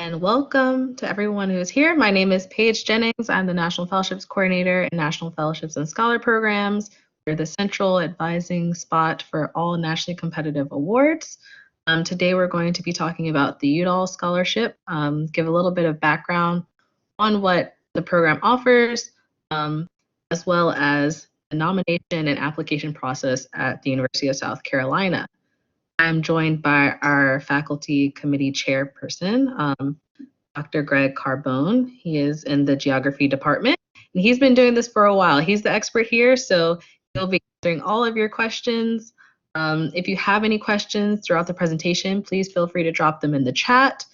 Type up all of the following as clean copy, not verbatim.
and welcome to everyone who's here. My name is Paige Jennings. I'm the National Fellowships Coordinator in National Fellowships and Scholar Programs. We're the central advising spot for all nationally competitive awards. Today we're going to be talking about the Udall Scholarship, give a little bit of background on what the program offers, as well as the nomination and application process at the University of South Carolina. I'm joined by our faculty committee chairperson, Dr. Greg Carbone. He is in the geography department, and he's been doing this for a while. He's the expert here, so he'll be answering all of your questions. If you have any questions throughout the presentation, please feel free to drop them in the chat.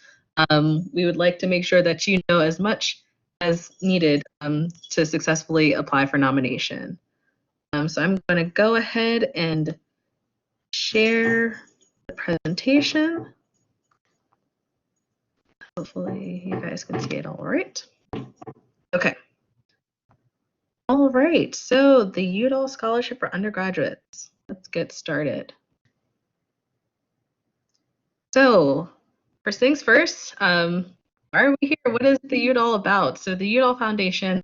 We would like to make sure that you know as much as needed to successfully apply for nomination. So I'm going to go ahead and share the presentation. Hopefully you guys can see it all right. Okay. All right, so the Udall Scholarship for undergraduates. Let's get started. So first things first, why are we here? What is the Udall about? So the Udall Foundation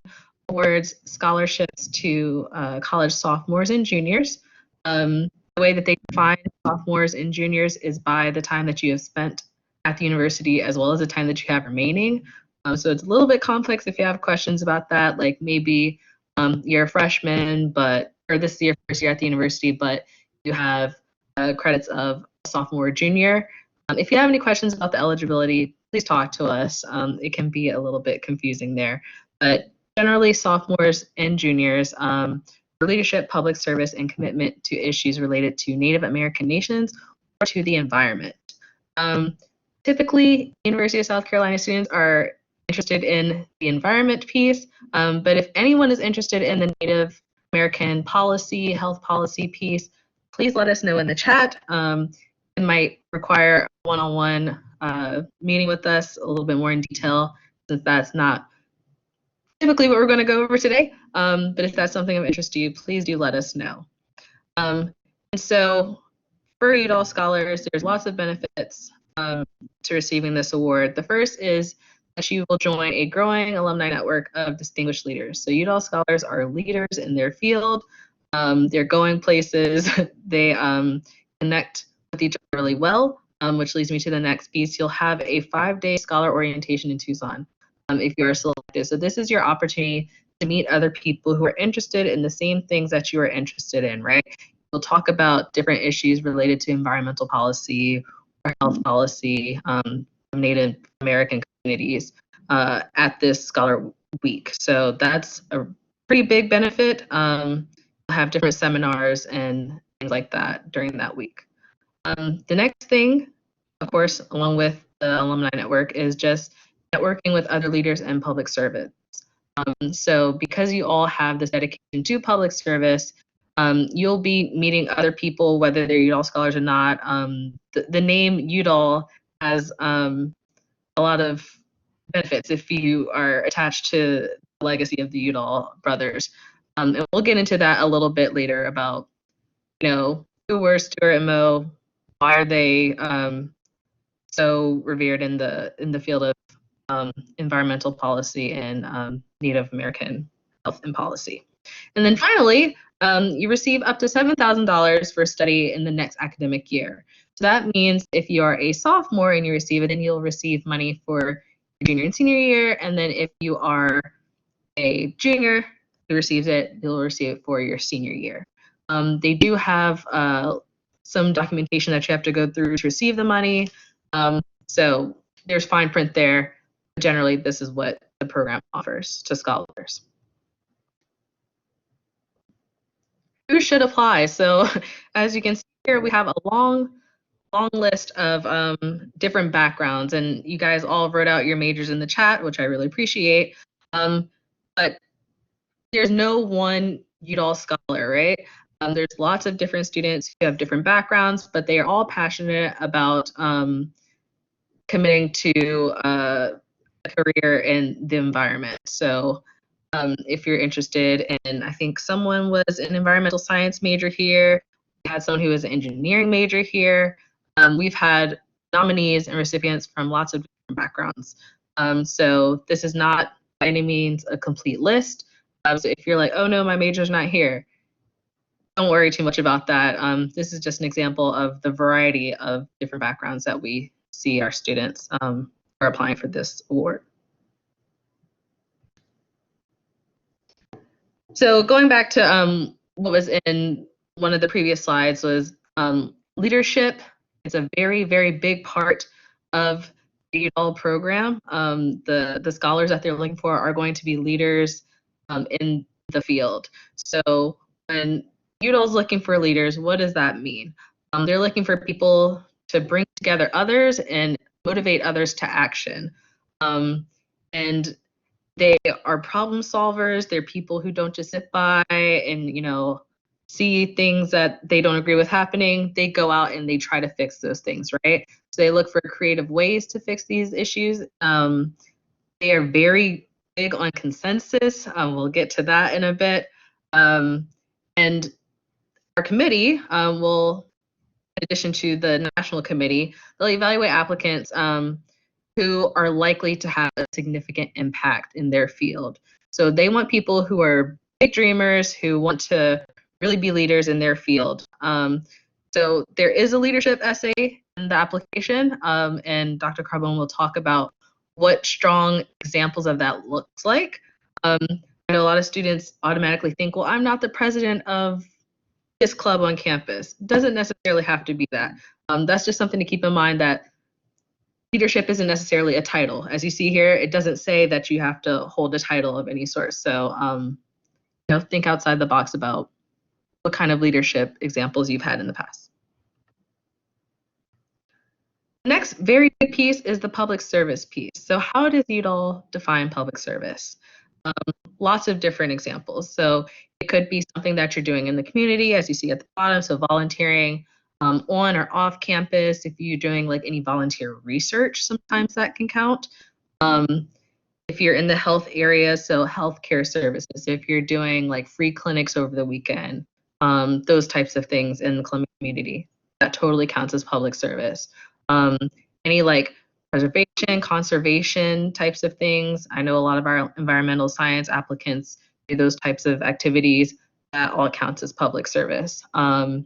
awards scholarships to college sophomores and juniors. The way that they define sophomores and juniors is by the time that you have spent at the university as well as the time that you have remaining. So it's a little bit complex if you have questions about that, like maybe you're a freshman, or this is your first year at the university, but you have credits of sophomore or junior. If you have any questions about the eligibility, please talk to us. It can be a little bit confusing there, but generally sophomores and juniors for leadership, public service, and commitment to issues related to Native American nations or to the environment. Typically, University of South Carolina students are interested in the environment piece, but if anyone is interested in the Native American policy, health policy piece, please let us know in the chat. It might require a one-on-one meeting with us a little bit more in detail, since that's not typically what we're going to go over today. But if that's something of interest to you, please do let us know. And so for Udall scholars, there's lots of benefits to receiving this award. The first is that you will join a growing alumni network of distinguished leaders. So Udall scholars are leaders in their field. They're going places. They connect with each other really well, which leads me to the next piece. You'll have a 5-day scholar orientation in Tucson if you are selected. So this is your opportunity to meet other people who are interested in the same things that you are interested in, right? We'll talk about different issues related to environmental policy or health policy of Native American communities at this Scholar Week. So that's a pretty big benefit. We'll have different seminars and things like that during that week. The next thing, of course, along with the alumni network, is just networking with other leaders and public servants. So because you all have this dedication to public service, you'll be meeting other people, whether they're Udall scholars or not. The name Udall has a lot of benefits if you are attached to the legacy of the Udall brothers. And we'll get into that a little bit later about, who were Stuart and Mo, why are they so revered in the field of environmental policy and Native American health and policy. And then finally, you receive up to $7,000 for study in the next academic year. So that means if you are a sophomore and you receive it, then you'll receive money for your junior and senior year. And then if you are a junior who receives it, you'll receive it for your senior year. They do have some documentation that you have to go through to receive the money. So there's fine print there. Generally, this is what the program offers to scholars. Who should apply? So as you can see here, we have a long list of different backgrounds, and you guys all wrote out your majors in the chat, which I really appreciate. But there's no one Udall scholar, right? There's lots of different students who have different backgrounds, but they are all passionate about committing to a career in the environment. So if you're interested in, I think someone was an environmental science major here. We had someone who was an engineering major here. We've had nominees and recipients from lots of different backgrounds. So this is not by any means a complete list. So if you're like, oh no, my major's not here, don't worry too much about that. This is just an example of the variety of different backgrounds that we see our students are applying for this award. So going back to what was in one of the previous slides was leadership. It's a very, very big part of the Udall program. The scholars that they're looking for are going to be leaders in the field. So when Udall's looking for leaders, what does that mean? They're looking for people to bring together others and motivate others to action. And they are problem solvers. They're people who don't just sit by and, see things that they don't agree with happening. They go out and they try to fix those things, right? So they look for creative ways to fix these issues. They are very big on consensus. We'll get to that in a bit. And our committee will, in addition to the national committee, they'll evaluate applicants who are likely to have a significant impact in their field. So they want people who are big dreamers, who want to really be leaders in their field. So there is a leadership essay in the application, and Dr. Carbone will talk about what strong examples of that looks like. I know a lot of students automatically think, well, I'm not the president of this club on campus. It doesn't necessarily have to be that. That's just something to keep in mind, that leadership isn't necessarily a title. As you see here, it doesn't say that you have to hold a title of any sort. So, think outside the box about what kind of leadership examples you've had in the past. Next very big piece is the public service piece. So how does Udall define public service? Lots of different examples. So it could be something that you're doing in the community, as you see at the bottom, so volunteering on or off campus. If you're doing like any volunteer research, sometimes that can count. If you're in the health area, so healthcare services. If you're doing like free clinics over the weekend, those types of things in the community, that totally counts as public service. Any like preservation, conservation types of things. I know a lot of our environmental science applicants do those types of activities. That all counts as public service. It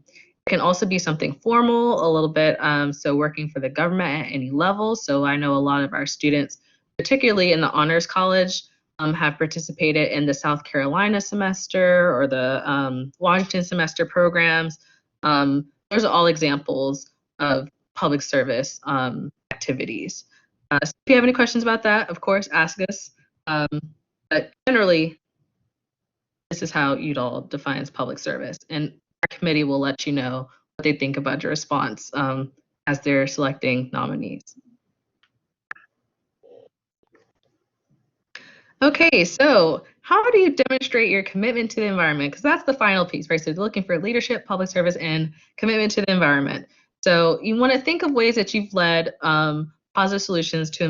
can also be something formal a little bit. So working for the government at any level. So I know a lot of our students, particularly in the Honors College, have participated in the South Carolina semester or the Washington semester programs. Those are all examples of public service activities. So if you have any questions about that, of course, ask us. But generally, this is how Udall defines public service. And our committee will let you know what they think about your response as they're selecting nominees. Okay, so how do you demonstrate your commitment to the environment? Because that's the final piece, right? So you're looking for leadership, public service, and commitment to the environment. So you want to think of ways that you've led positive solutions to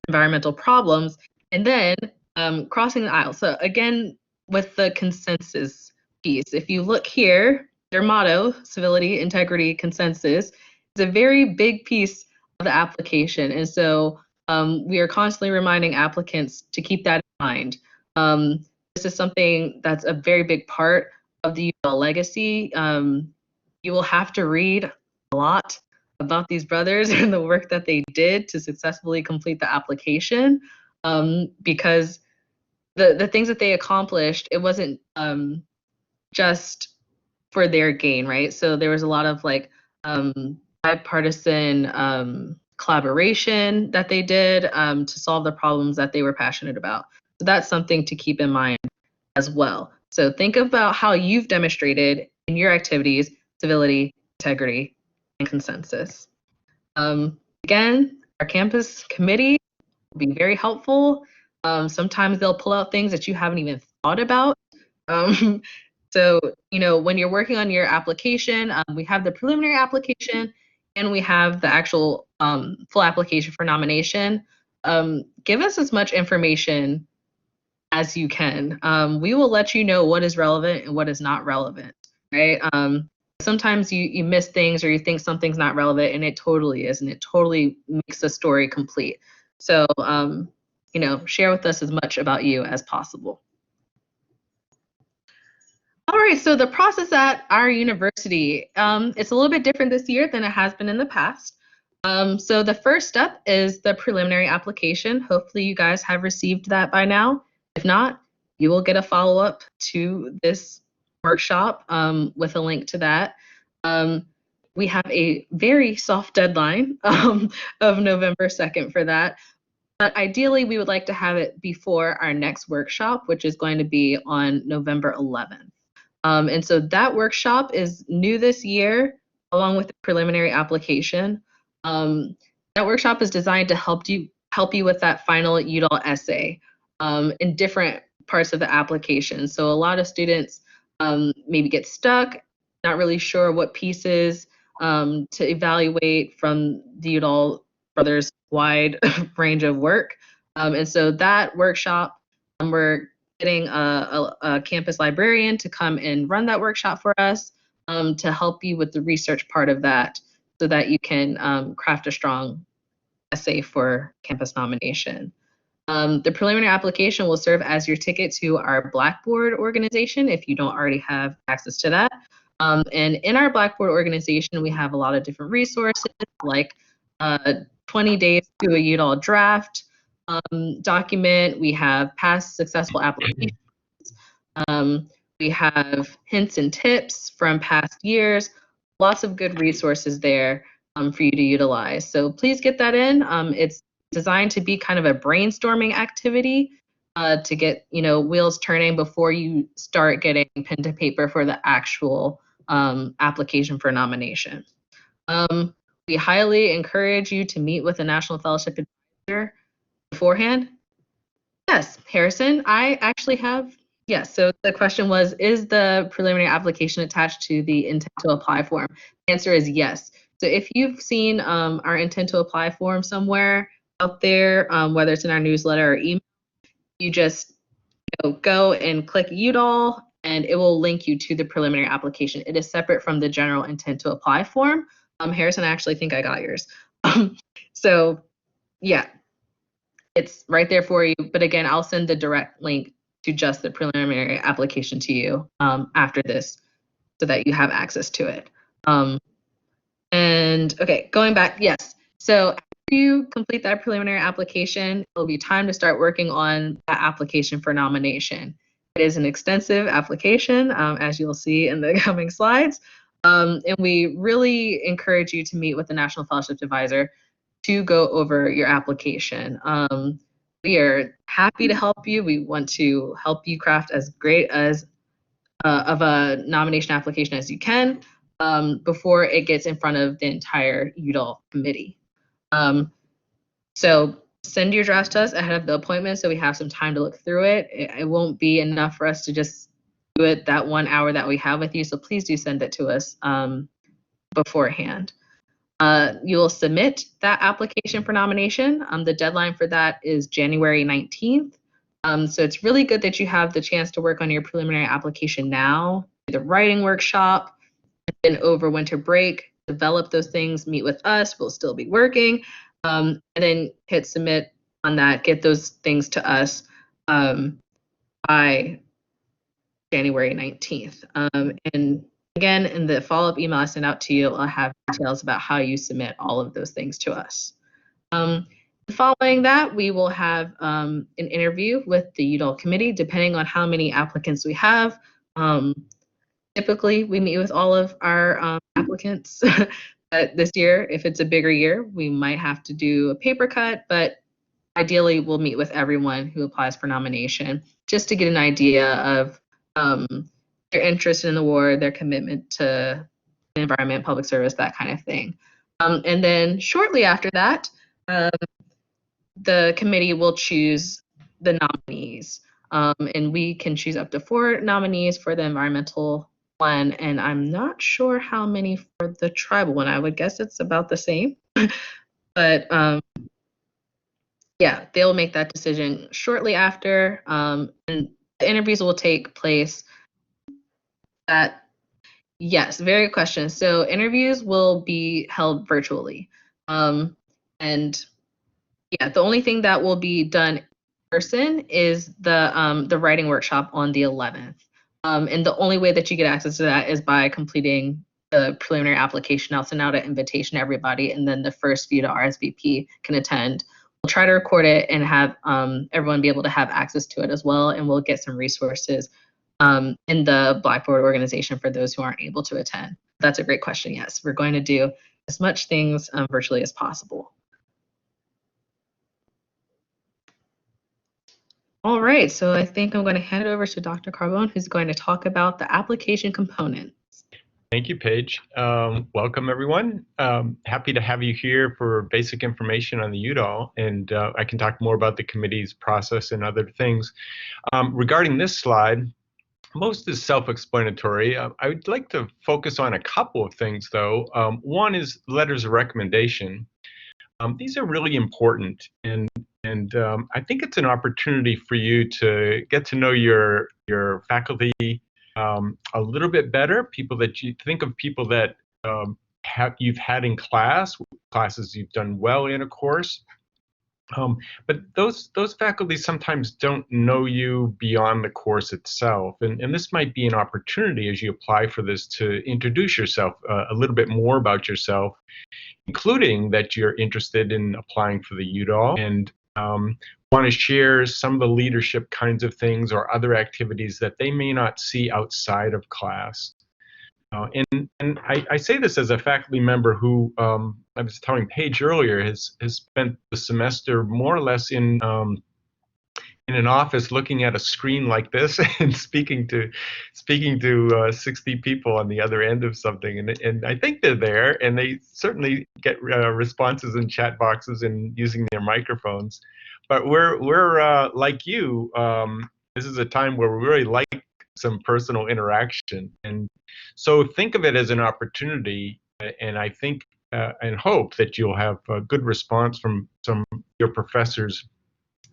environmental problems, and then crossing the aisle. So again, with the consensus piece, if you look here, their motto, civility, integrity, consensus, is a very big piece of the application. And so we are constantly reminding applicants to keep that in mind. This is something that's a very big part of the Udall legacy. You will have to read a lot about these brothers and the work that they did to successfully complete the application, because the things that they accomplished, it wasn't just for their gain, right? So there was a lot of like bipartisan collaboration that they did to solve the problems that they were passionate about. So that's something to keep in mind as well. So think about how you've demonstrated in your activities civility, integrity, and consensus. Again, our campus committee will be very helpful. Sometimes they'll pull out things that you haven't even thought about. So, when you're working on your application, we have the preliminary application and we have the actual full application for nomination. Give us as much information as you can. We will let you know what is relevant and what is not relevant, right? Sometimes you miss things or you think something's not relevant, and it totally is, and it totally makes the story complete. So, share with us as much about you as possible. All right, so the process at our university, it's a little bit different this year than it has been in the past. So the first step is the preliminary application. Hopefully you guys have received that by now. If not, you will get a follow-up to this workshop with a link to that. We have a very soft deadline of November 2nd for that. But ideally, we would like to have it before our next workshop, which is going to be on November 11th. And so that workshop is new this year, along with the preliminary application. That workshop is designed to help you with that final Udall essay in different parts of the application. So a lot of students maybe get stuck, not really sure what pieces to evaluate from the Udall brothers' wide range of work. And so that workshop, we're getting a campus librarian to come and run that workshop for us to help you with the research part of that so that you can craft a strong essay for campus nomination. The preliminary application will serve as your ticket to our Blackboard organization if you don't already have access to that. And in our Blackboard organization, we have a lot of different resources like 20 days to a Udall draft document. We have past successful applications. We have hints and tips from past years. Lots of good resources there for you to utilize. So please get that in. It's designed to be kind of a brainstorming activity to get wheels turning before you start getting pen to paper for the actual application for nomination. We highly encourage you to meet with a National Fellowship advisor beforehand. Yes, Harrison, I actually have. Yes, so the question was, is the preliminary application attached to the intent to apply form? The answer is yes. So if you've seen our intent to apply form somewhere out there, whether it's in our newsletter or email, you just go and click Udall and it will link you to the preliminary application. It is separate from the general intent to apply form. Harrison, I actually think I got yours. So yeah, it's right there for you. But again, I'll send the direct link to just the preliminary application to you after this so that you have access to it. And okay, going back, yes. So after you complete that preliminary application, it'll be time to start working on that application for nomination. It is an extensive application, as you'll see in the coming slides. And we really encourage you to meet with the National Fellowship Advisor to go over your application. We are happy to help you. We want to help you craft as great as of a nomination application as you can before it gets in front of the entire Udall committee. So send your drafts to us ahead of the appointment so we have some time to look through it. It won't be enough for us to just do it that 1 hour that we have with you. So please do send it to us beforehand. You will submit that application for nomination. The deadline for that is January 19th. So it's really good that you have the chance to work on your preliminary application now, do the writing workshop, and then over winter break, develop those things, meet with us, we'll still be working, and then hit submit on that, get those things to us by January 19th. And again, in the follow-up email I send out to you, I'll have details about how you submit all of those things to us. Following that, we will have an interview with the Udall committee, depending on how many applicants we have. Typically, we meet with all of our applicants. But this year, if it's a bigger year, we might have to do a paper cut, but ideally, we'll meet with everyone who applies for nomination just to get an idea of their interest in the award, their commitment to the environment, public service, that kind of thing. And then shortly after that, the committee will choose the nominees. And we can choose up to 4 nominees for the environmental one, and I'm not sure how many for the tribal one. I would guess it's about the same. But yeah, they'll make that decision shortly after. And the interviews will take place yes, very good question. So interviews will be held virtually. And Yeah, the only thing that will be done in person is the writing workshop on the 11th. And the only way that you get access to that is by completing the preliminary application. I'll send out an invitation to everybody, and then the first few to RSVP can attend. We'll try to record it and have everyone be able to have access to it as well, and we'll get some resources in the Blackboard organization for those who aren't able to attend. That's a great question. Yes, we're going to do as much things virtually as possible. All right, so I think I'm going to hand it over to Dr. Carbone, who's going to talk about the application components. Thank you, Paige. Welcome, everyone. Happy to have you here for basic information on the Udall, and I can talk more about the committee's process and other things. Regarding this slide, most is self-explanatory. I would like to focus on a couple of things, though. One is letters of recommendation. These are really important, and I think it's an opportunity for you to get to know your faculty a little bit better. People that you think of, people that you've had in classes you've done well in, of course. But those faculty sometimes don't know you beyond the course itself, and this might be an opportunity as you apply for this to introduce yourself a little bit more about yourself, including that you're interested in applying for the Udall and want to share some of the leadership kinds of things or other activities that they may not see outside of class. And I say this as a faculty member who, I was telling Paige earlier, has spent the semester more or less in an office looking at a screen like this and speaking to 60 people on the other end of something, and I think they're there, and they certainly get responses in chat boxes and using their microphones. But we're like you. This is a time where we really like some personal interaction, and so think of it as an opportunity. And I think and hope that you'll have a good response from some of your professors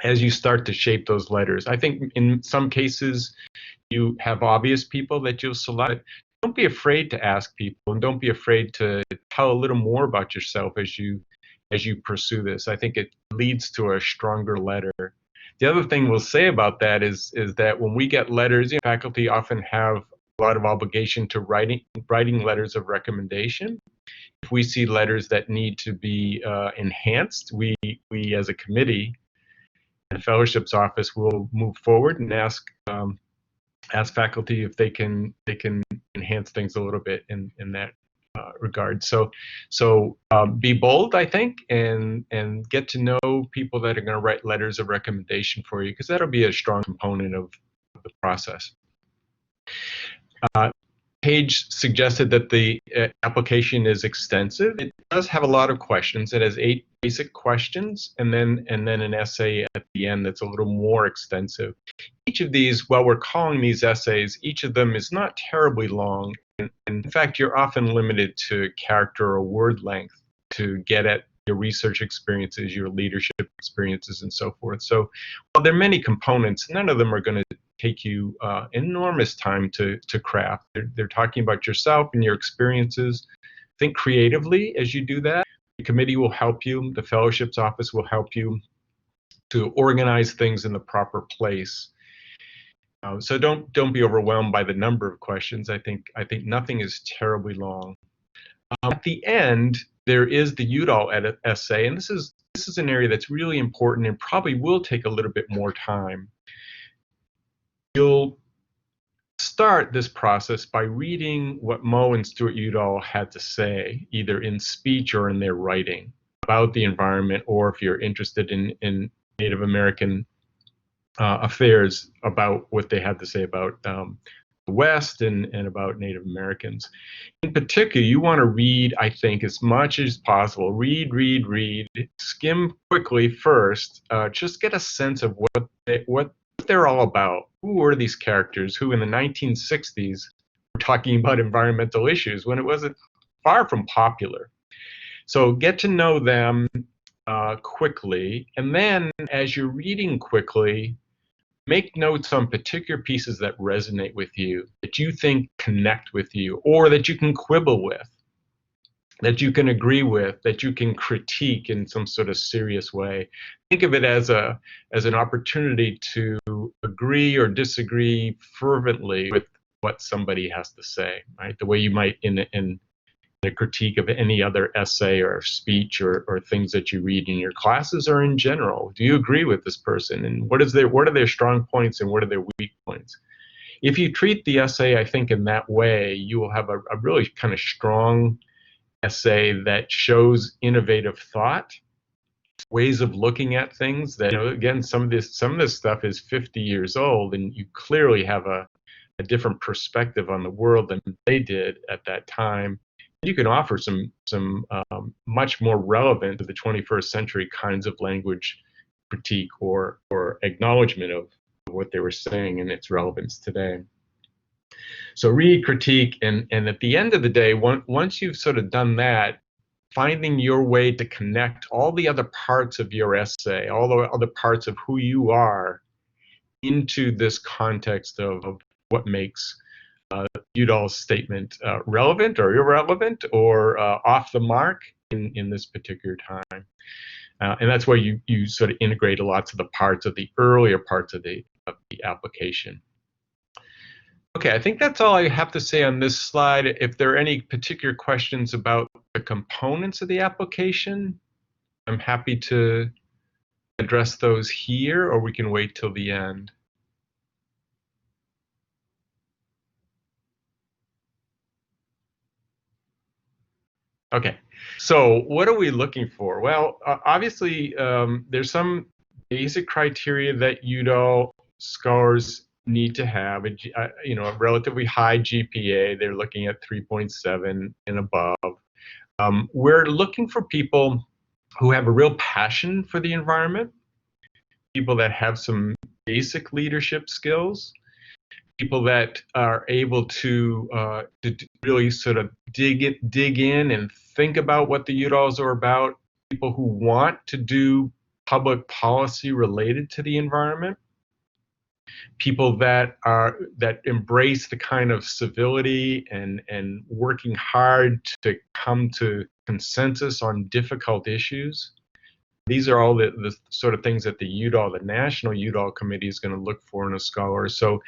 as you start to shape those letters. I think in some cases you have obvious people that you'll select. Don't be afraid to ask people, and don't be afraid to tell a little more about yourself as you pursue this. I think it leads to a stronger letter. The other thing we'll say about that is that when we get letters, faculty often have a lot of obligation to writing letters of recommendation. If we see letters that need to be enhanced, we as a committee, the fellowships office, will move forward and ask faculty if they can enhance things a little bit in that regard. So be bold, I think, and get to know people that are going to write letters of recommendation for you, because that'll be a strong component of the process. Paige suggested that the application is extensive. It does have a lot of questions. It has 8 basic questions, and then an essay at the end that's a little more extensive. Each of these, while we're calling these essays, each of them is not terribly long. And in fact, you're often limited to character or word length to get at your research experiences, your leadership experiences, and so forth. So while there are many components, none of them are going to take you enormous time to craft. They're talking about yourself and your experiences. Think creatively as you do that. The committee will help you. The fellowships office will help you to organize things in the proper place. So don't be overwhelmed by the number of questions. I think nothing is terribly long. At the end, there is the Udall essay, and this is an area that's really important and probably will take a little bit more time. You'll start this process by reading what Mo and Stuart Udall had to say, either in speech or in their writing, about the environment, or if you're interested in Native American affairs, about what they had to say about the West and about Native Americans. In particular, you want to read, I think, as much as possible. Read, skim quickly first. Just get a sense of what they're all about. Who were these characters who in the 1960s were talking about environmental issues when it wasn't far from popular? So get to know them quickly, and then as you're reading quickly, make notes on particular pieces that resonate with you, that you think connect with you, or that you can quibble with. that you can agree with, that you can critique in some sort of serious way. Think of it as an opportunity to agree or disagree fervently with what somebody has to say, right? The way you might in a critique of any other essay or speech or things that you read in your classes or in general. Do you agree with this person? And what are their strong points and what are their weak points? If you treat the essay, I think, in that way, you will have a really kind of strong essay that shows innovative thought, ways of looking at things that, again, some of this stuff is 50 years old, and you clearly have a different perspective on the world than they did at that time. You can offer some much more relevant to the 21st century kinds of language critique or acknowledgement of what they were saying and its relevance today. So read, critique, and at the end of the day, once you've sort of done that, finding your way to connect all the other parts of your essay, all the other parts of who you are into this context of what makes Udall's statement relevant or irrelevant or off the mark in this particular time. And that's where you sort of integrate lots of the parts of the earlier parts of the application. Okay, I think that's all I have to say on this slide. If there are any particular questions about the components of the application, I'm happy to address those here, or we can wait till the end. Okay, so what are we looking for? Well, obviously, there's some basic criteria that Udall scholars need to have. A relatively high GPA. They're looking at 3.7 and above. We're looking for people who have a real passion for the environment, people that have some basic leadership skills, people that are able to really sort of dig in and think about what the Udalls are about, people who want to do public policy related to the environment, people that embrace the kind of civility and working hard to come to consensus on difficult issues. These are all the sort of things that the Udall, the National Udall Committee, is going to look for in a scholar. So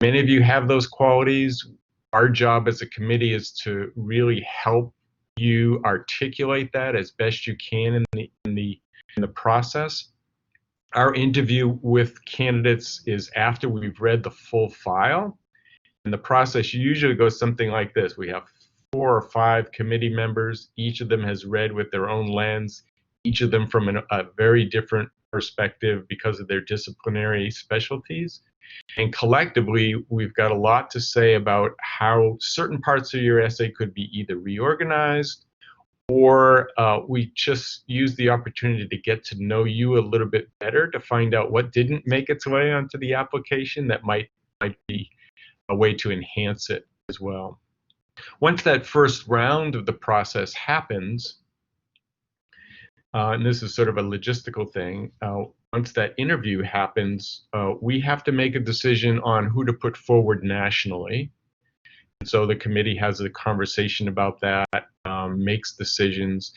many of you have those qualities. Our job as a committee is to really help you articulate that as best you can in the process. Our interview with candidates is after we've read the full file, and the process usually goes something like this. We have 4 or 5 committee members. Each of them has read with their own lens, each of them from a very different perspective because of their disciplinary specialties. And collectively, we've got a lot to say about how certain parts of your essay could be either reorganized, or we just use the opportunity to get to know you a little bit better, to find out what didn't make its way onto the application that might be a way to enhance it as well. Once that first round of the process happens, and this is sort of a logistical thing, once that interview happens, we have to make a decision on who to put forward nationally. And so the committee has a conversation about that, makes decisions.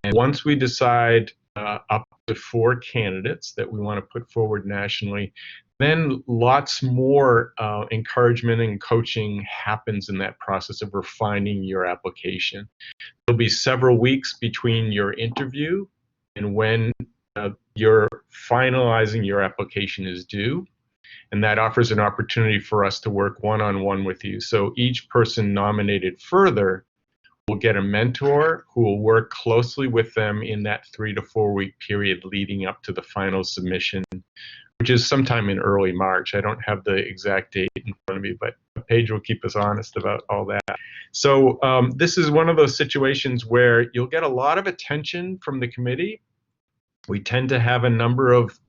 And once we decide up to 4 candidates that we want to put forward nationally, then lots more encouragement and coaching happens in that process of refining your application. There'll be several weeks between your interview and when you're finalizing your application is due. And that offers an opportunity for us to work one-on-one with you. So each person nominated further will get a mentor who will work closely with them in that 3 to 4 week period leading up to the final submission, which is sometime in early March. I don't have the exact date in front of me, but Paige will keep us honest about all that. So this is one of those situations where you'll get a lot of attention from the committee. We tend to have a number of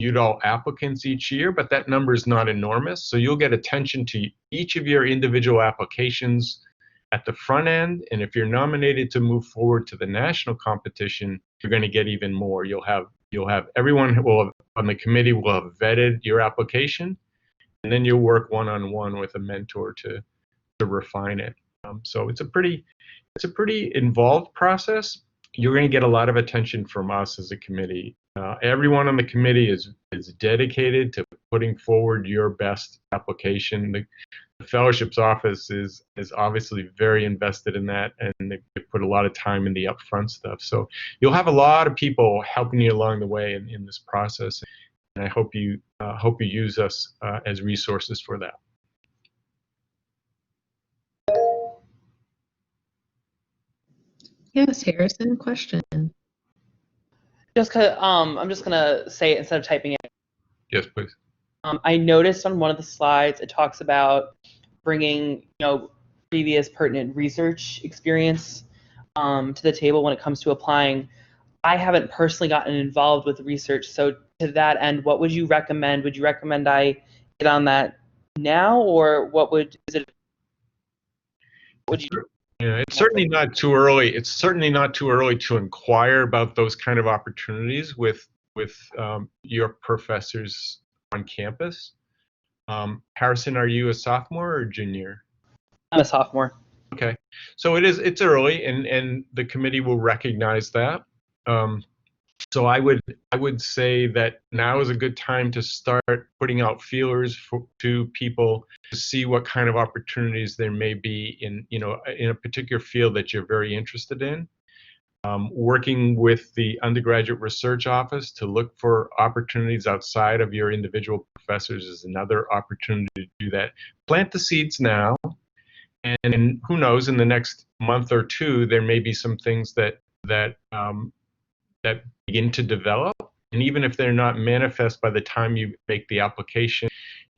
Udall applicants each year, but that number is not enormous. So you'll get attention to each of your individual applications at the front end. And if you're nominated to move forward to the national competition, you're going to get even more. You'll have everyone on the committee will have vetted your application, and then you'll work one-on-one with a mentor to refine it. So it's a pretty involved process. You're going to get a lot of attention from us as a committee. Everyone on the committee is dedicated to putting forward your best application. The fellowships office is obviously very invested in that, and they put a lot of time in the upfront stuff. So you'll have a lot of people helping you along the way in this process, and I hope you use us as resources for that. Yes, Harrison, question. Just I'm just gonna say it instead of typing it. Yes, please. I noticed on one of the slides it talks about bringing previous pertinent research experience to the table when it comes to applying. I haven't personally gotten involved with research, so to that end, what would you recommend? Would you recommend I get on that now, or what would you? Yeah, it's certainly not too early. It's certainly not too early to inquire about those kind of opportunities with your professors on campus. Harrison, are you a sophomore or junior? I'm a sophomore. Okay, so it's early, and the committee will recognize that. So I would say that now is a good time to start putting out feelers to people to see what kind of opportunities there may be in a particular field that you're very interested in. Working with the undergraduate research office to look for opportunities outside of your individual professors is another opportunity to do that. Plant the seeds now, and who knows, in the next month or two, there may be some things that begin to develop. And even if they're not manifest by the time you make the application,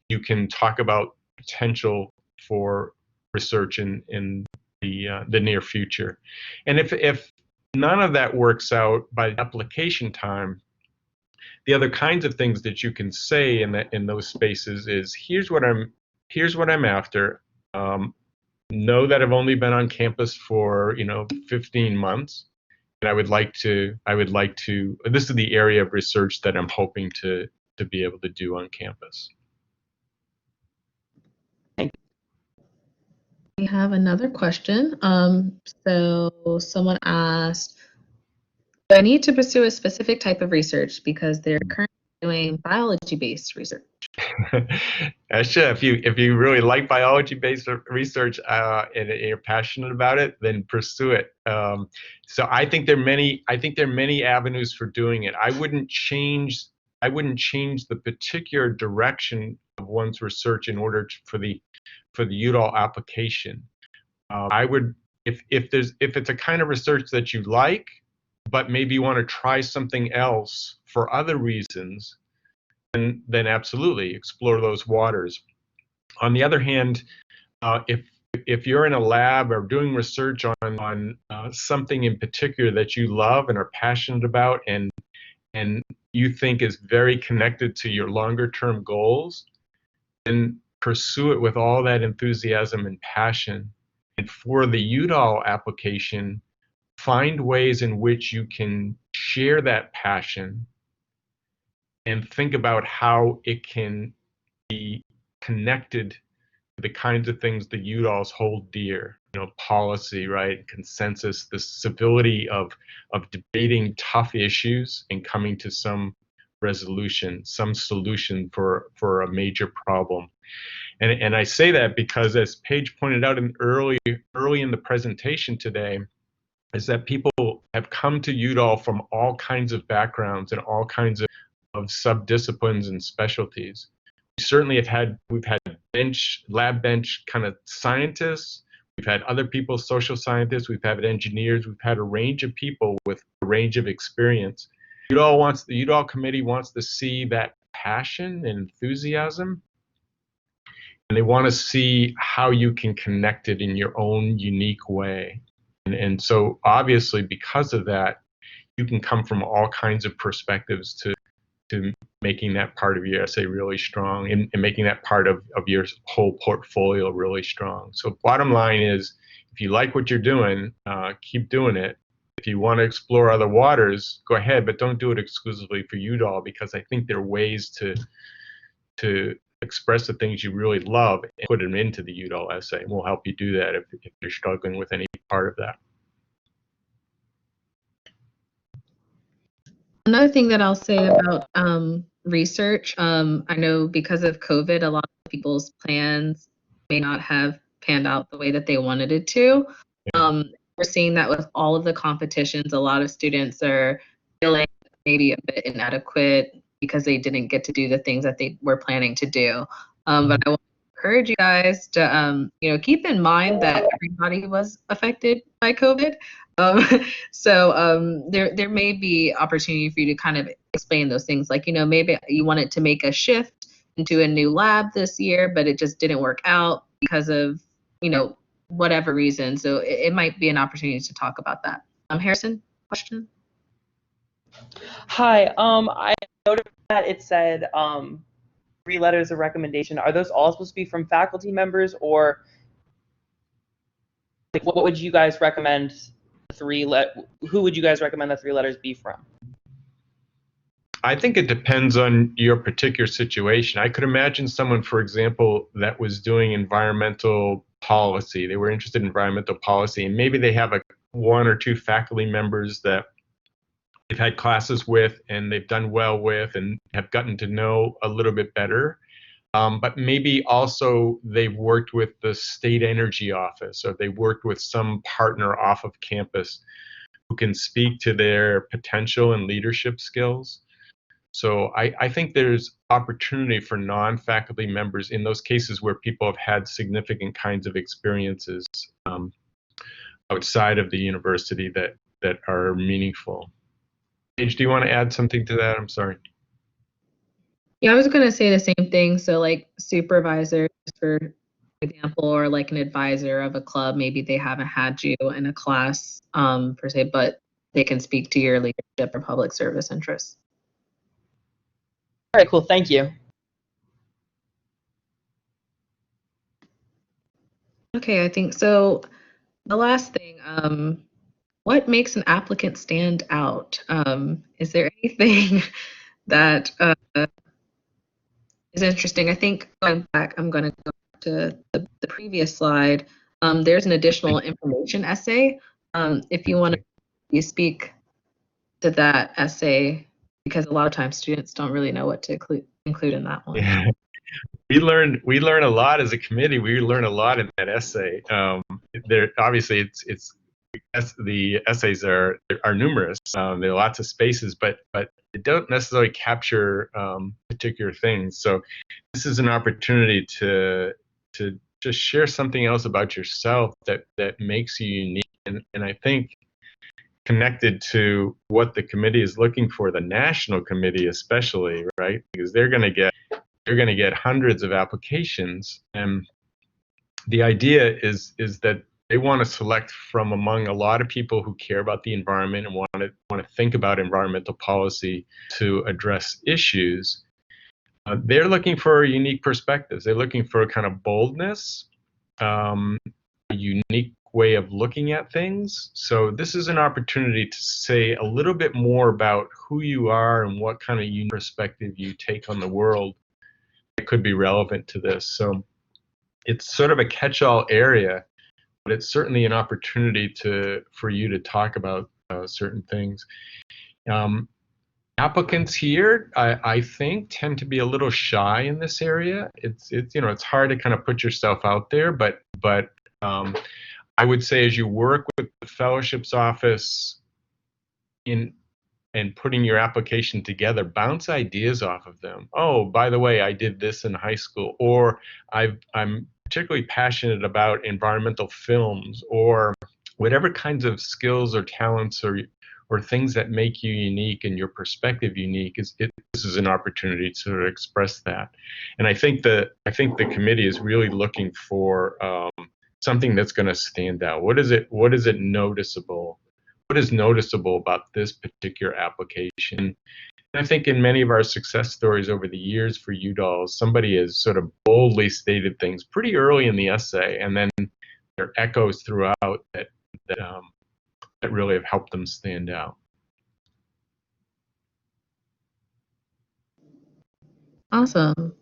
you can talk about potential for research in the near future. And if none of that works out by application time, the other kinds of things that you can say in those spaces is, here's what I'm after. Know that I've only been on campus for 15 months. And I would like to, this is the area of research that I'm hoping to be able to do on campus. We have another question. So someone asked, do I need to pursue a specific type of research because they're currently doing biology-based research? Sure. If you really like biology-based research and you're passionate about it, then pursue it. So I think there are many avenues for doing it. I wouldn't change the particular direction of one's research in order for the Udall application. I would, if it's a kind of research that you like, but maybe you want to try something else for other reasons, then absolutely explore those waters. On the other hand, if you're in a lab or doing research on something in particular that you love and are passionate about, and you think is very connected to your longer term goals, then pursue it with all that enthusiasm and passion. And for the Udall application, find ways in which you can share that passion and think about how it can be connected to the kinds of things the Udalls hold dear. Policy, right? Consensus, the civility of debating tough issues and coming to some resolution, some solution for a major problem. And I say that because, as Paige pointed out early in the presentation today, is that people have come to Udall from all kinds of backgrounds and all kinds of subdisciplines and specialties. We certainly we've had lab bench kind of scientists. We've had other people, social scientists. We've had engineers. We've had a range of people with a range of experience. The Udall committee wants to see that passion and enthusiasm, and they want to see how you can connect it in your own unique way. And so obviously, because of that, you can come from all kinds of perspectives to making that part of your essay really strong and making that part of your whole portfolio really strong. So bottom line is, if you like what you're doing, keep doing it. If you want to explore other waters, go ahead, but don't do it exclusively for Udall, because I think there are ways to to express the things you really love and put them into the Udall essay. And we'll help you do that if you're struggling with any part of that. Another thing that I'll say about research, I know because of COVID, a lot of people's plans may not have panned out the way that they wanted it to. We're seeing that with all of the competitions, a lot of students are feeling maybe a bit inadequate because they didn't get to do the things that they were planning to do. But I want to encourage you guys to, keep in mind that everybody was affected by COVID. So there may be opportunity for you to kind of explain those things, like, maybe you wanted to make a shift into a new lab this year, but it just didn't work out because of, whatever reason. So it might be an opportunity to talk about that. Harrison, question? Hi, I noticed that it said 3 letters of recommendation. Are those all supposed to be from faculty members, or like, what would you guys recommend who would you guys recommend the 3 letters be from? I think it depends on your particular situation. I could imagine someone, for example, that was doing environmental policy. They were interested in environmental policy, and maybe they have 1 or 2 faculty members that they've had classes with and they've done well with and have gotten to know a little bit better. But maybe also they've worked with the state energy office, or they've worked with some partner off of campus who can speak to their potential and leadership skills. So I think there's opportunity for non-faculty members in those cases where people have had significant kinds of experiences outside of the university that are meaningful. Paige, do you want to add something to that? I'm sorry. Yeah, I was going to say the same thing. So like supervisors, for example, or like an advisor of a club, maybe they haven't had you in a class per se, but they can speak to your leadership or public service interests. All right, cool. Thank you. Okay, I think so. The last thing, what makes an applicant stand out? Is there anything that is interesting? I think going back, I'm going to go back to the previous slide. There's an additional information essay. If you want to speak to that essay, because a lot of times students don't really know what to include in that one. Yeah. We learn a lot as a committee. We learn a lot in that essay. There obviously the essays are numerous. There are lots of spaces, but they don't necessarily capture particular things. So this is an opportunity to just share something else about yourself that makes you unique, and I think connected to what the committee is looking for, the national committee especially, right? Because they're going to get hundreds of applications, and the idea is that they want to select from among a lot of people who care about the environment and want to think about environmental policy to address issues. They're looking for unique perspectives. They're looking for a kind of boldness, a unique way of looking at things. So this is an opportunity to say a little bit more about who you are and what kind of unique perspective you take on the world that could be relevant to this. So it's sort of a catch-all area, but it's certainly an opportunity for you to talk about certain things. Applicants here, I think, tend to be a little shy in this area. It's hard to kind of put yourself out there, but I would say as you work with the fellowships office and putting your application together, bounce ideas off of them. Oh, by the way, I did this in high school, or I'm particularly passionate about environmental films, or whatever kinds of skills or talents or things that make you unique and your perspective unique. This is an opportunity to sort of express that. And I think the committee is really looking for something that's going to stand out. What is it noticeable? What is noticeable about this particular application? And I think in many of our success stories over the years for Udall, somebody has sort of boldly stated things pretty early in the essay, and then there are echoes throughout that really have helped them stand out. Awesome.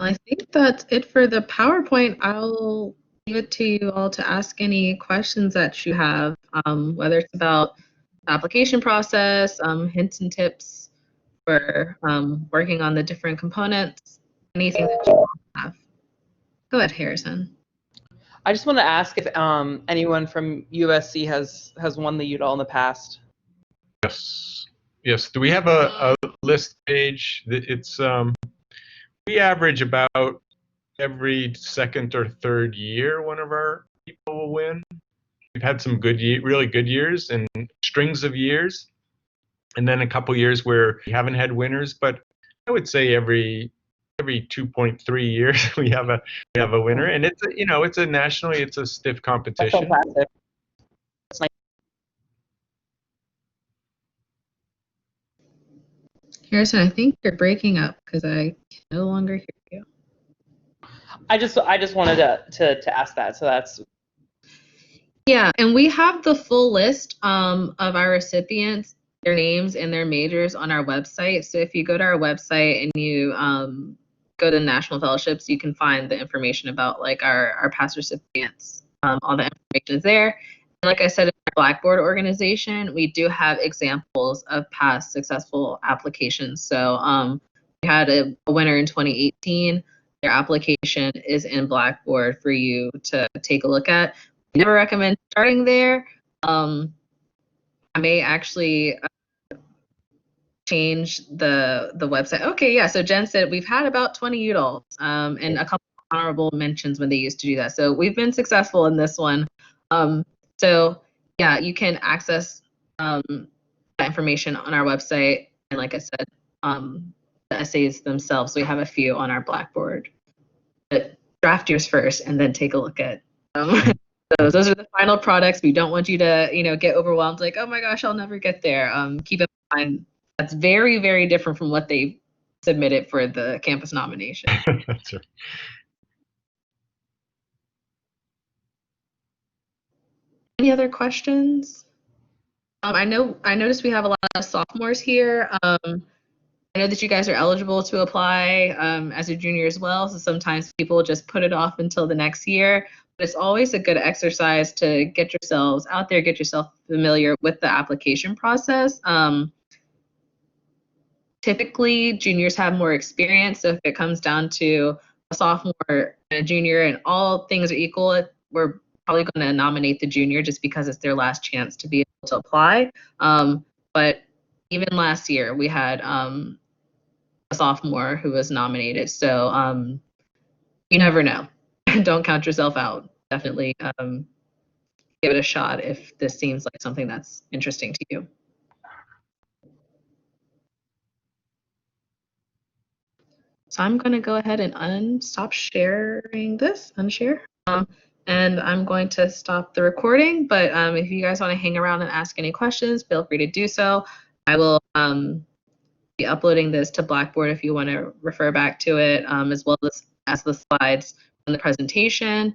I think that's it for the PowerPoint. I'll leave it to you all to ask any questions that you have, whether it's about the application process, hints and tips for working on the different components, anything that you have. Go ahead, Harrison. I just want to ask if anyone from USC has won the Udall in the past. Yes. Yes. Do we have a list page? It's we average about every second or third year one of our people will win. We've had some really good years and strings of years, and then a couple years where we haven't had winners. But I would say every 2.3 years we have a winner, and it's it's a nationally it's a stiff That's competition. fantastic. That's nice. Harrison, I think you're breaking up because I can no longer hear you. I just wanted to ask that. So that's Yeah, and we have the full list of our recipients, their names and their majors on our website. So if you go to our website and you go to National Fellowships, you can find the information about like our past recipients. All the information is there. And like I said, in our Blackboard organization, we do have examples of past successful applications. So we had a winner in 2018. Their application is in Blackboard for you to take a look at. Never recommend starting there. I may actually change the website. Okay, yeah. So Jen said we've had about 20 Udalls and a couple of honorable mentions when they used to do that. So we've been successful in this one. So yeah, you can access that information on our website. And like I said, the essays themselves, we have a few on our Blackboard. But draft yours first and then take a look at those are the final products. We don't want you to, get overwhelmed like, oh my gosh, I'll never get there. Keep in mind that's very, very different from what they submitted for the campus nomination. That's right. Any other questions? I noticed we have a lot of sophomores here. I know that you guys are eligible to apply as a junior as well. So sometimes people just put it off until the next year. But it's always a good exercise to get yourselves out there, get yourself familiar with the application process. Typically, juniors have more experience. So if it comes down to a sophomore and a junior and all things are equal, we're probably going to nominate the junior just because it's their last chance to be able to apply. But even last year, we had a sophomore who was nominated. So you never know. Don't count yourself out. Definitely give it a shot if this seems like something that's interesting to you. So I'm going to go ahead and unshare this, and I'm going to stop the recording. But if you guys want to hang around and ask any questions, feel free to do so. I will be uploading this to Blackboard if you want to refer back to it, as well as the slides from the presentation.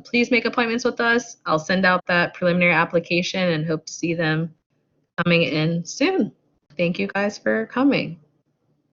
Please make appointments with us. I'll send out that preliminary application and hope to see them coming in soon. Thank you guys for coming.